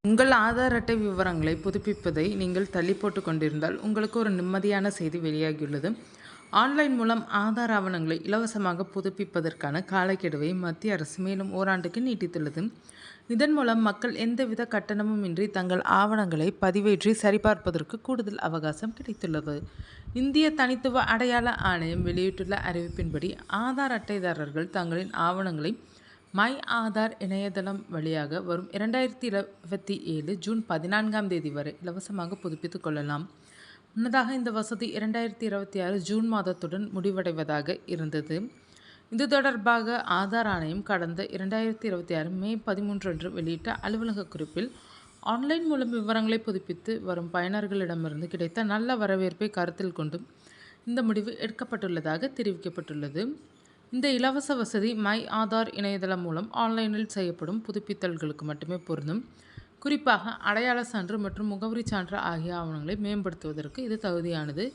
உங்கள் ஆதார் அட்டை விவரங்களை புதுப்பிப்பதை நீங்கள் தள்ளி போட்டு கொண்டிருந்தால் உங்களுக்கு ஒரு நிம்மதியான செய்தி வெளியாகியுள்ளது. ஆன்லைன் மூலம் ஆதார் ஆவணங்களை இலவசமாக புதுப்பிப்பதற்கான காலக்கெடுவை மத்திய அரசு மேலும் ஓராண்டுக்கு நீட்டித்துள்ளது. இதன் மூலம் மக்கள் எந்தவித கட்டணமும் இன்றி தங்கள் ஆவணங்களை பதிவேற்றி சரிபார்ப்பதற்கு கூடுதல் அவகாசம் கிடைத்துள்ளது. இந்திய தனித்துவ அடையாள ஆணையம் வெளியிட்டுள்ள அறிவிப்பின்படி ஆதார் அட்டைதாரர்கள் தங்களின் ஆவணங்களை மை ஆதார் இணையதளம் வழியாக வரும் 2027 ஜூன் 14ஆம் தேதி வரை இலவசமாக புதுப்பித்துக் கொள்ளலாம். முன்னதாக இந்த வசதி 2026 ஜூன் மாதத்துடன் முடிவடைவதாக இருந்தது. இது தொடர்பாக ஆதார் ஆணையம் கடந்த 2026 மே 13 அன்று வெளியிட்ட அலுவலக குறிப்பில் ஆன்லைன் மூலம் விவரங்களை புதுப்பித்து வரும் பயனர்களிடமிருந்து கிடைத்த நல்ல வரவேற்பை கருத்தில் கொண்டும் இந்த முடிவு எடுக்கப்பட்டுள்ளதாக தெரிவிக்கப்பட்டுள்ளது. இந்த இலவச வசதி மை ஆதார் இணையதளம் மூலம் ஆன்லைனில் செய்யப்படும் புதுப்பித்தல்களுக்கு மட்டுமே பொருந்தும். குறிப்பாக அடையாள சான்று மற்றும் முகவரி சான்று ஆகிய ஆவணங்களை மேம்படுத்துவதற்கு இது தகுதியானது.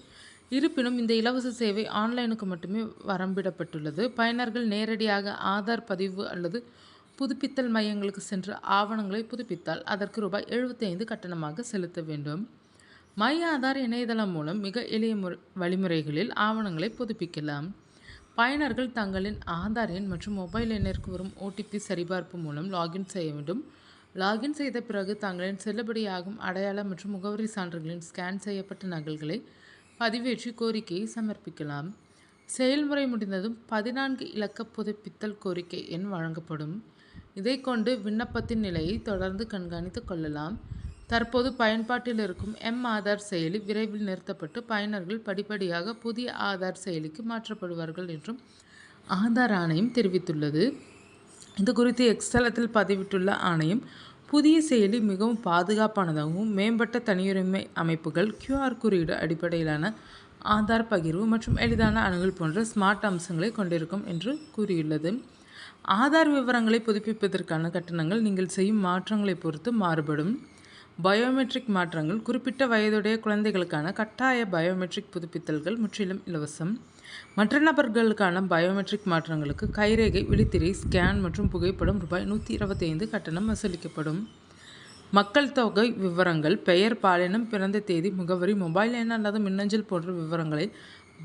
இருப்பினும் இந்த இலவச சேவை ஆன்லைனுக்கு மட்டுமே வரம்பிடப்பட்டுள்ளது. பயனர்கள் நேரடியாக ஆதார் பதிவு அல்லது புதுப்பித்தல் மையங்களுக்கு சென்று ஆவணங்களை புதுப்பித்தால் அதற்கு ரூபாய் 75 கட்டணமாக செலுத்த வேண்டும். மை ஆதார் இணையதளம் மூலம் மிக எளிய வழிமுறைகளில் ஆவணங்களை புதுப்பிக்கலாம். பயனர்கள் தங்களின் ஆதார் எண் மற்றும் மொபைல் எண்ணிற்கு வரும் OTP சரிபார்ப்பு மூலம் லாகின் செய்ய வேண்டும். லாகின் செய்த பிறகு தங்களின் செல்லுபடியாகும் அடையாள மற்றும் முகவரி சான்றுகளின் ஸ்கேன் செய்யப்பட்ட நகல்களை பதிவேற்றி கோரிக்கையை சமர்ப்பிக்கலாம். செயல்முறை முடிந்ததும் 14 இலக்க புதுப்பித்தல் கோரிக்கை எண் வழங்கப்படும். இதை கொண்டு விண்ணப்பத்தின் நிலையை தொடர்ந்து கண்காணித்துக் கொள்ளலாம். தற்போது பயன்பாட்டில் இருக்கும் ஆதார் செயலி விரைவில் நிறுத்தப்பட்டு பயனர்கள் படிப்படியாக புதிய ஆதார் செயலிக்கு மாற்றப்படுவார்கள் என்றும் ஆதார் ஆணையம் தெரிவித்துள்ளது. இது குறித்து எக்ஸ் தளத்தில் பதிவிட்டுள்ள ஆணையம், புதிய செயலி மிகவும் பாதுகாப்பானதாகவும் மேம்பட்ட தனியுரிமை அமைப்புகள், QR குறியீடு அடிப்படையிலான ஆதார் பகிர்வு மற்றும் எளிதான அணுகல் போன்ற ஸ்மார்ட் அம்சங்களை கொண்டிருக்கும் என்று கூறியுள்ளது. ஆதார் விவரங்களை புதுப்பிப்பதற்கான கட்டணங்கள் நீங்கள் செய்யும் மாற்றங்களை பொறுத்து மாறுபடும். பயோமெட்ரிக் மாற்றங்கள்: குறிப்பிட்ட வயதுடைய குழந்தைகளுக்கான கட்டாய பயோமெட்ரிக் புதுப்பித்தல்கள் முற்றிலும் இலவசம். மற்ற நபர்களுக்கான பயோமெட்ரிக் மாற்றங்களுக்கு கைரேகை, விழித்திரை ஸ்கேன் மற்றும் புகைப்படம் ரூபாய் 125 கட்டணம் வசூலிக்கப்படும். மக்கள் தொகை விவரங்கள்: பெயர், பாலினம், பிறந்த தேதி, முகவரி, மொபைல் எண் அல்லது மின்னஞ்சல் போன்ற விவரங்களை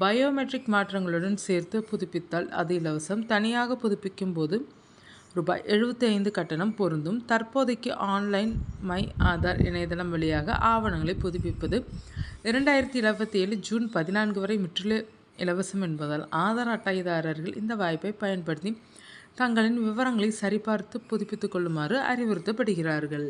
பயோமெட்ரிக் மாற்றங்களுடன் சேர்த்து புதுப்பித்தால் அது இலவசம். தனியாக புதுப்பிக்கும் போது ரூபாய் 75 கட்டணம் பொருந்தும். தற்போதைக்கு ஆன்லைன் மை ஆதார் இணையதளம் வழியாக ஆவணங்களை புதுப்பிப்பது 2027 ஜூன் 14 வரை முற்றிலும் இலவசம் என்பதால் ஆதார் அட்டைதாரர்கள் இந்த வாய்ப்பை பயன்படுத்தி தங்களின் விவரங்களை சரிபார்த்து புதுப்பித்துக் கொள்ளுமாறு அறிவுறுத்தப்படுகிறார்கள்.